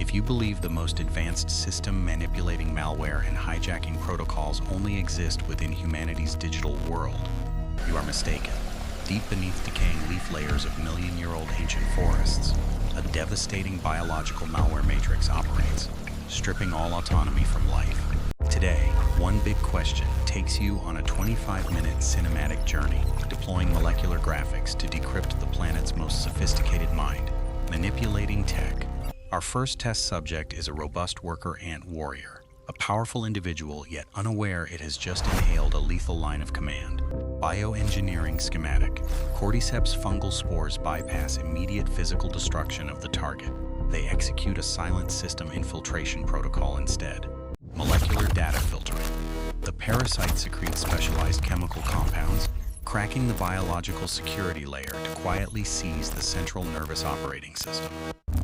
If you believe the most advanced system manipulating malware and hijacking protocols only exist within humanity's digital world, you are mistaken. Deep beneath decaying leaf layers of million-year-old ancient forests, a devastating biological malware matrix operates, stripping all autonomy from life. Today, one big question takes you on a 25-minute cinematic journey, deploying molecular graphics to decrypt the planet's most sophisticated mind, manipulating tech. Our first test subject is a robust worker ant warrior, a powerful individual yet unaware it has just inhaled a lethal line of command. Bioengineering schematic. Cordyceps fungal spores bypass immediate physical destruction of the target. They execute a silent system infiltration protocol instead. Molecular data filtering. The parasite secretes specialized chemical compounds, cracking the biological security layer to quietly seize the central nervous operating system.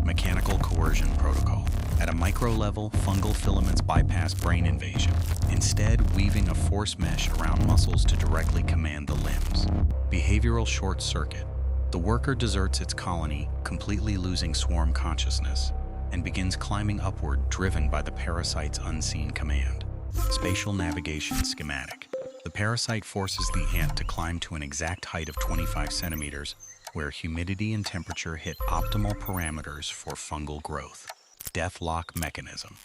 Mechanical coercion protocol. At a micro level, fungal filaments bypass brain invasion, instead weaving a force mesh around muscles to directly command the limbs. Behavioral short circuit. The worker deserts its colony, completely losing swarm consciousness, and begins climbing upward, driven by the parasite's unseen command. Spatial navigation schematic. The parasite forces the ant to climb to an exact height of 25 centimeters, where humidity and temperature hit optimal parameters for fungal growth. Death lock mechanism.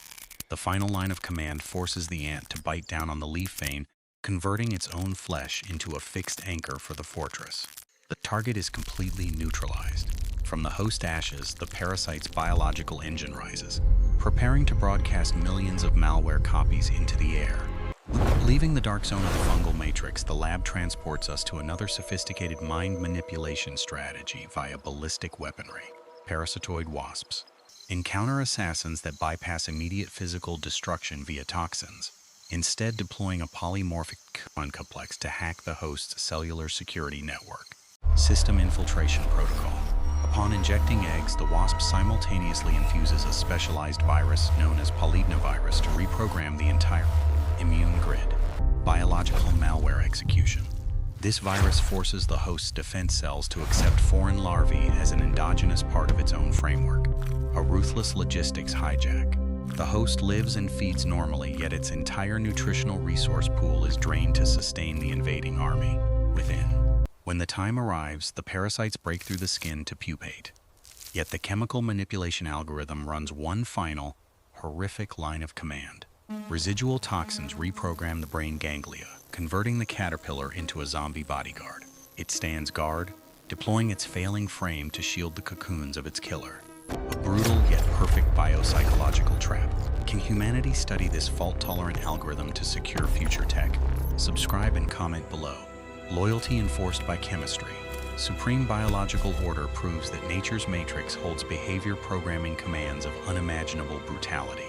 The final line of command forces the ant to bite down on the leaf vein, converting its own flesh into a fixed anchor for the fortress. The target is completely neutralized. From the host ashes, the parasite's biological engine rises, preparing to broadcast millions of malware copies into the air. Leaving the dark zone of the fungal matrix, the lab transports us to another sophisticated mind manipulation strategy via ballistic weaponry. Parasitoid wasps. Encounter assassins that bypass immediate physical destruction via toxins, instead deploying a polymorphic complex to hack the host's cellular security network. System infiltration protocol. Upon injecting eggs, the wasp simultaneously infuses a specialized virus known as polydnavirus to reprogram the entire immune grid. Biological malware execution. This virus forces the host's defense cells to accept foreign larvae as an endogenous part of its own framework. A ruthless logistics hijack. The host lives and feeds normally, yet its entire nutritional resource pool is drained to sustain the invading army within. When the time arrives, the parasites break through the skin to pupate. Yet the chemical manipulation algorithm runs one final, horrific line of command. Residual toxins reprogram the brain ganglia, converting the caterpillar into a zombie bodyguard. It stands guard, deploying its failing frame to shield the cocoons of its killer. A brutal yet perfect biopsychological trap. Can humanity study this fault-tolerant algorithm to secure future tech? Subscribe and comment below. Loyalty enforced by chemistry. Supreme Biological Order proves that nature's matrix holds behavior programming commands of unimaginable brutality.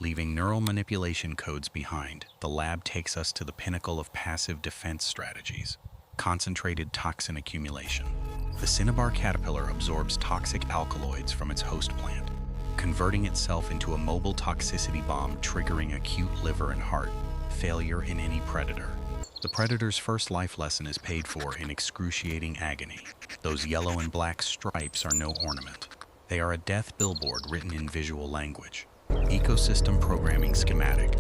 Leaving neural manipulation codes behind, the lab takes us to the pinnacle of passive defense strategies. Concentrated toxin accumulation. The cinnabar caterpillar absorbs toxic alkaloids from its host plant, converting itself into a mobile toxicity bomb, triggering acute liver and heart failure in any predator. The predator's first life lesson is paid for in excruciating agony. Those yellow and black stripes are no ornament. They are a death billboard written in visual language. Ecosystem programming schematic.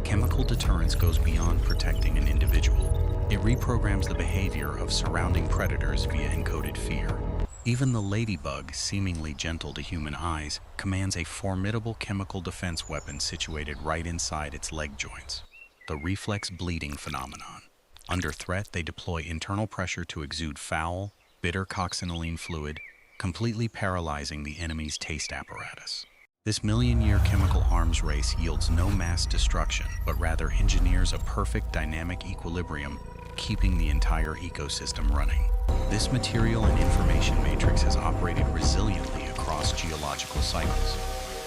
Chemical deterrence goes beyond protecting an individual. It reprograms the behavior of surrounding predators via encoded fear. Even the ladybug, seemingly gentle to human eyes, commands a formidable chemical defense weapon situated right inside its leg joints. The reflex bleeding phenomenon. Under threat, they deploy internal pressure to exude foul, bitter coccinelline fluid, completely paralyzing the enemy's taste apparatus. This million-year chemical arms race yields no mass destruction, but rather engineers a perfect dynamic equilibrium, keeping the entire ecosystem running. This material and information matrix has operated resiliently across geological cycles.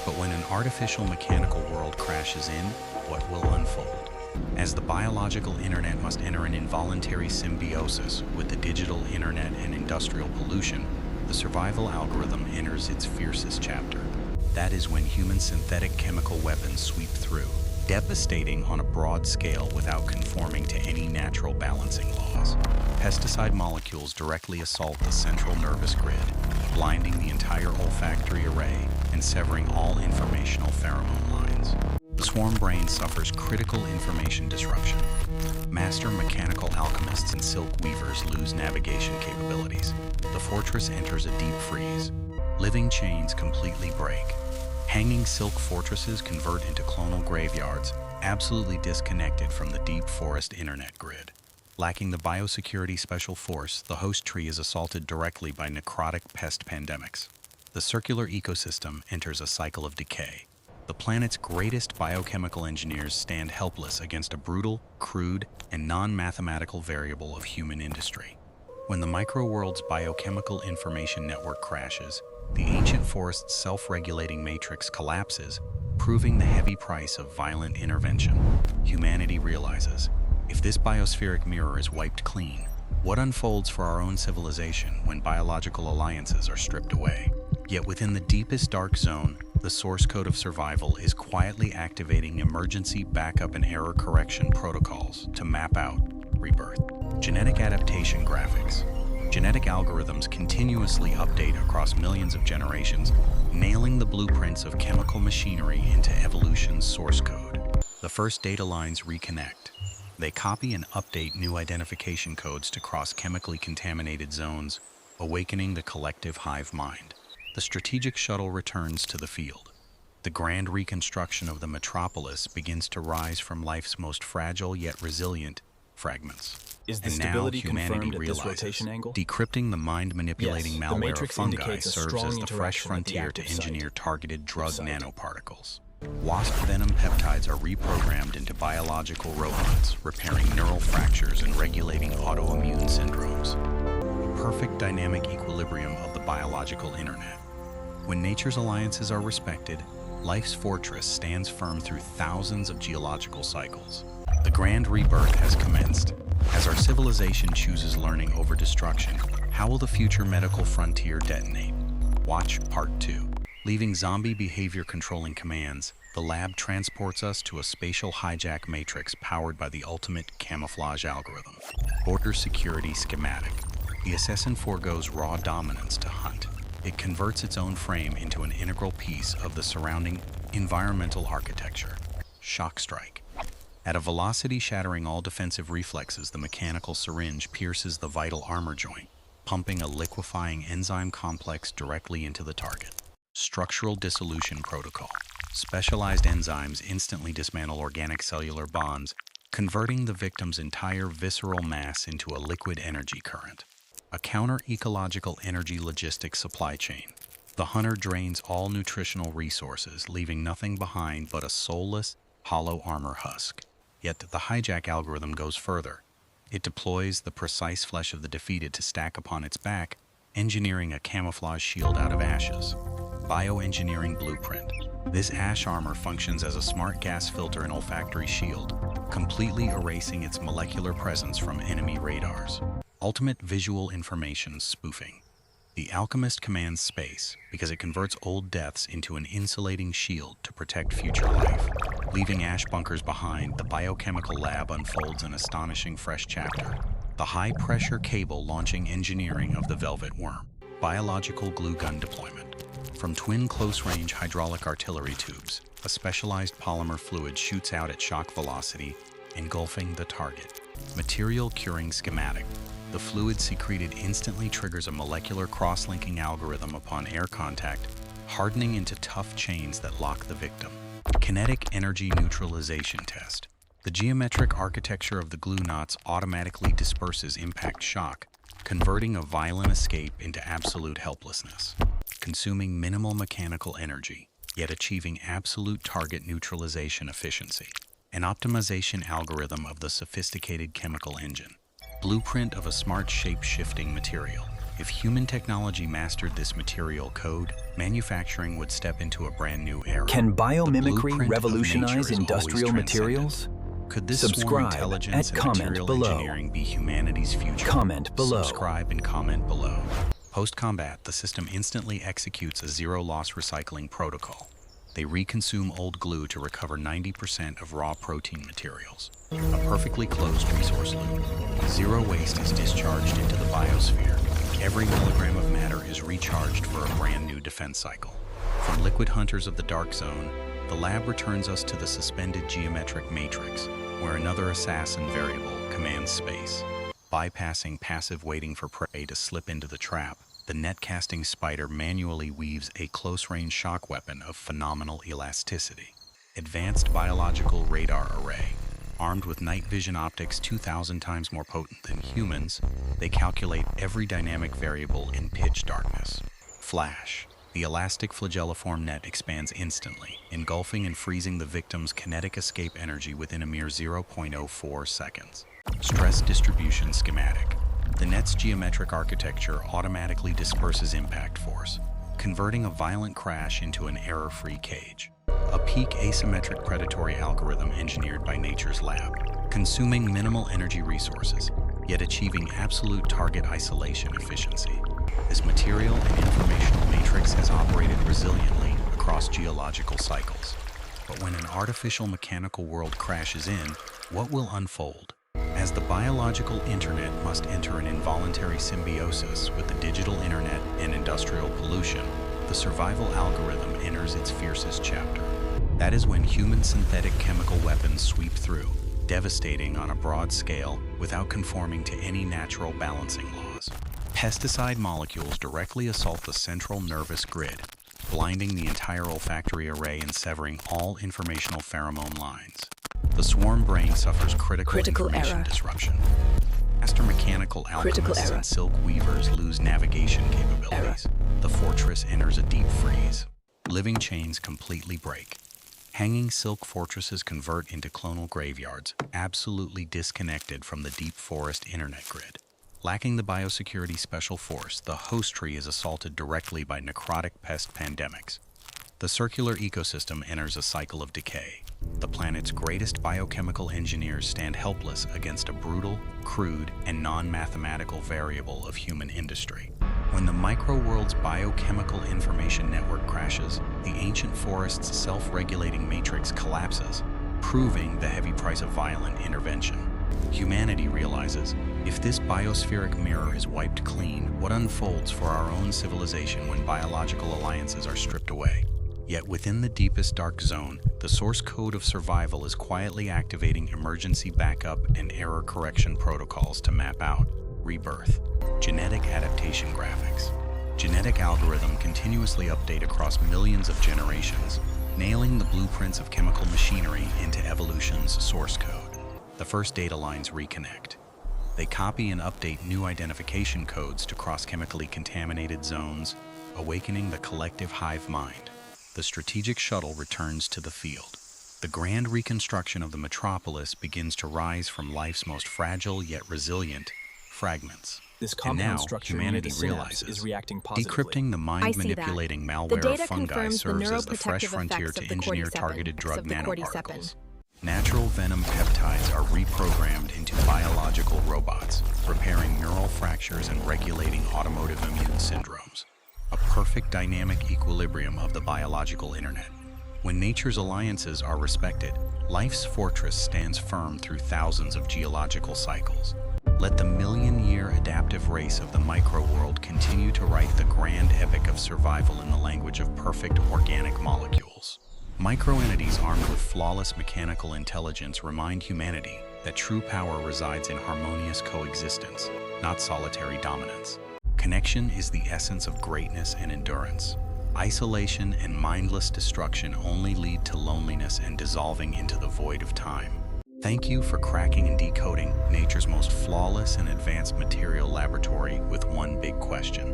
But when an artificial mechanical world crashes in, what will unfold? As the biological internet must enter an involuntary symbiosis with the digital internet and industrial pollution, the survival algorithm enters its fiercest chapter. That is when human synthetic chemical weapons sweep through, devastating on a broad scale without conforming to any natural balancing laws. Pesticide molecules directly assault the central nervous grid, blinding the entire olfactory array and severing all informational pheromone lines. The swarm brain suffers critical information disruption. Master mechanical alchemists and silk weavers lose navigation capabilities. The fortress enters a deep freeze. Living chains completely break. Hanging silk fortresses convert into clonal graveyards, absolutely disconnected from the deep forest internet grid. Lacking the biosecurity special force, the host tree is assaulted directly by necrotic pest pandemics. The circular ecosystem enters a cycle of decay. The planet's greatest biochemical engineers stand helpless against a brutal, crude, and non-mathematical variable of human industry. When the microworld's biochemical information network crashes, the ancient forest's self-regulating matrix collapses, proving the heavy price of violent intervention. Humanity realizes, if this biospheric mirror is wiped clean, what unfolds for our own civilization when biological alliances are stripped away? Yet within the deepest dark zone, the source code of survival is quietly activating emergency backup and error correction protocols to map out rebirth. Genetic adaptation graphics. Genetic algorithms continuously update across millions of generations, nailing the blueprints of chemical machinery into evolution's source code. The first data lines reconnect. They copy and update new identification codes to cross chemically contaminated zones, awakening the collective hive mind. The strategic shuttle returns to the field. The grand reconstruction of the metropolis begins to rise from life's most fragile yet resilient fragments. Is the And now stability humanity confirmed at this realizes rotation angle? decrypting the mind-manipulating Yes, the malware of matrix fungi indicates a serves strong as the fresh interaction at the frontier to active site. engineer targeted drug Site. nanoparticles. Wasp venom peptides are reprogrammed into biological robots, repairing neural fractures and regulating autoimmune syndromes. A perfect dynamic equilibrium of the biological internet. When nature's alliances are respected, life's fortress stands firm through thousands of geological cycles. The grand rebirth has commenced. As our civilization chooses learning over destruction, how will the future medical frontier detonate? Watch Part 2. Leaving zombie behavior controlling commands, the lab transports us to a spatial hijack matrix powered by the ultimate camouflage algorithm. Border security schematic. The assassin forgoes raw dominance to hunt. It converts its own frame into an integral piece of the surrounding environmental architecture. Shock strike. At a velocity shattering all defensive reflexes, the mechanical syringe pierces the vital armor joint, pumping a liquefying enzyme complex directly into the target. Structural dissolution protocol. Specialized enzymes instantly dismantle organic cellular bonds, converting the victim's entire visceral mass into a liquid energy current. A counter-ecological energy logistics supply chain. The hunter drains all nutritional resources, leaving nothing behind but a soulless, hollow armor husk. Yet the hijack algorithm goes further. It deploys the precise flesh of the defeated to stack upon its back, engineering a camouflage shield out of ashes. Bioengineering blueprint. This ash armor functions as a smart gas filter and olfactory shield, completely erasing its molecular presence from enemy radars. Ultimate visual information spoofing. The alchemist commands space because it converts old deaths into an insulating shield to protect future life. Leaving ash bunkers behind, the biochemical lab unfolds an astonishing fresh chapter. The high-pressure cable launching engineering of the velvet worm. Biological glue gun deployment. From twin close-range hydraulic artillery tubes, a specialized polymer fluid shoots out at shock velocity, engulfing the target. Material curing schematic. The fluid secreted instantly triggers a molecular cross-linking algorithm upon air contact, hardening into tough chains that lock the victim. Kinetic energy neutralization test. The geometric architecture of the glue knots automatically disperses impact shock, converting a violent escape into absolute helplessness. Consuming minimal mechanical energy, yet achieving absolute target neutralization efficiency. An optimization algorithm of the sophisticated chemical engine. Blueprint of a smart shape-shifting material. If human technology mastered this material code, manufacturing would step into a brand new era. Can The biomimicry blueprint of revolutionize nature is industrial always materials? transcendent. Could this swarm Subscribe intelligence and and comment material below. engineering be humanity's future? Comment below. Subscribe and comment below. Post-combat, the system instantly executes a zero-loss recycling protocol. They reconsume old glue to recover 90% of raw protein materials. A perfectly closed resource loop. Zero waste is discharged into the biosphere, Every milligram of matter is recharged for a brand new defense cycle. From liquid hunters of the dark zone, the lab returns us to the suspended geometric matrix, where another assassin variable commands space. Bypassing passive waiting for prey to slip into the trap, the net-casting spider manually weaves a close-range shock weapon of phenomenal elasticity. Advanced biological radar array. Armed with night vision optics 2,000 times more potent than humans, they calculate every dynamic variable in pitch darkness. Flash. The elastic flagelliform net expands instantly, engulfing and freezing the victim's kinetic escape energy within a mere 0.04 seconds. Stress distribution schematic. The net's geometric architecture automatically disperses impact force, converting a violent crash into an error-free cage. A peak asymmetric predatory algorithm engineered by nature's lab, consuming minimal energy resources, yet achieving absolute target isolation efficiency. This material and informational matrix has operated resiliently across geological cycles. But when an artificial mechanical world crashes in, what will unfold? As the biological internet must enter an involuntary symbiosis with the digital internet and industrial pollution, the survival algorithm enters its fiercest chapter. That is when human synthetic chemical weapons sweep through, devastating on a broad scale without conforming to any natural balancing laws. Pesticide molecules directly assault the central nervous grid, blinding the entire olfactory array and severing all informational pheromone lines. The swarm brain suffers critical information disruption. Master mechanical alchemists and silk weavers lose navigation capabilities. The fortress enters a deep freeze. Living chains completely break. Hanging silk fortresses convert into clonal graveyards, absolutely disconnected from the deep forest internet grid. Lacking the biosecurity special force, the host tree is assaulted directly by necrotic pest pandemics. The circular ecosystem enters a cycle of decay. The planet's greatest biochemical engineers stand helpless against a brutal, crude, and non-mathematical variable of human industry. When the micro-world's biochemical information network crashes, the ancient forest's self-regulating matrix collapses, proving the heavy price of violent intervention. Humanity realizes, if this biospheric mirror is wiped clean, what unfolds for our own civilization when biological alliances are stripped away? Yet within the deepest dark zone, the source code of survival is quietly activating emergency backup and error correction protocols to map out rebirth. Genetic adaptation graphics. Genetic algorithm continuously update across millions of generations, nailing the blueprints of chemical machinery into evolution's source code. The first data lines reconnect. They copy and update new identification codes to cross-chemically contaminated zones, awakening the collective hive mind. The strategic shuttle returns to the field. The grand reconstruction of the metropolis begins to rise from life's most fragile yet resilient fragments. This compound structure humanity realizes is reacting positively. Decrypting the mind-manipulating malware of fungi serves as the fresh frontier to engineer targeted drug nanoparticles. Natural venom peptides are reprogrammed into biological robots, repairing neural fractures and regulating automotive immune syndromes. A perfect dynamic equilibrium of the biological internet. When nature's alliances are respected, life's fortress stands firm through thousands of geological cycles. Let the million-year adaptive race of the micro-world continue to write the grand epic of survival in the language of perfect organic molecules. Microentities armed with flawless mechanical intelligence remind humanity that true power resides in harmonious coexistence, not solitary dominance. Connection is the essence of greatness and endurance. Isolation and mindless destruction only lead to loneliness and dissolving into the void of time. Thank you for cracking and decoding nature's most flawless and advanced material laboratory with one big question.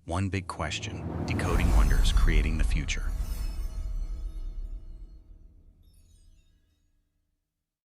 One big question, decoding wonders, creating the future.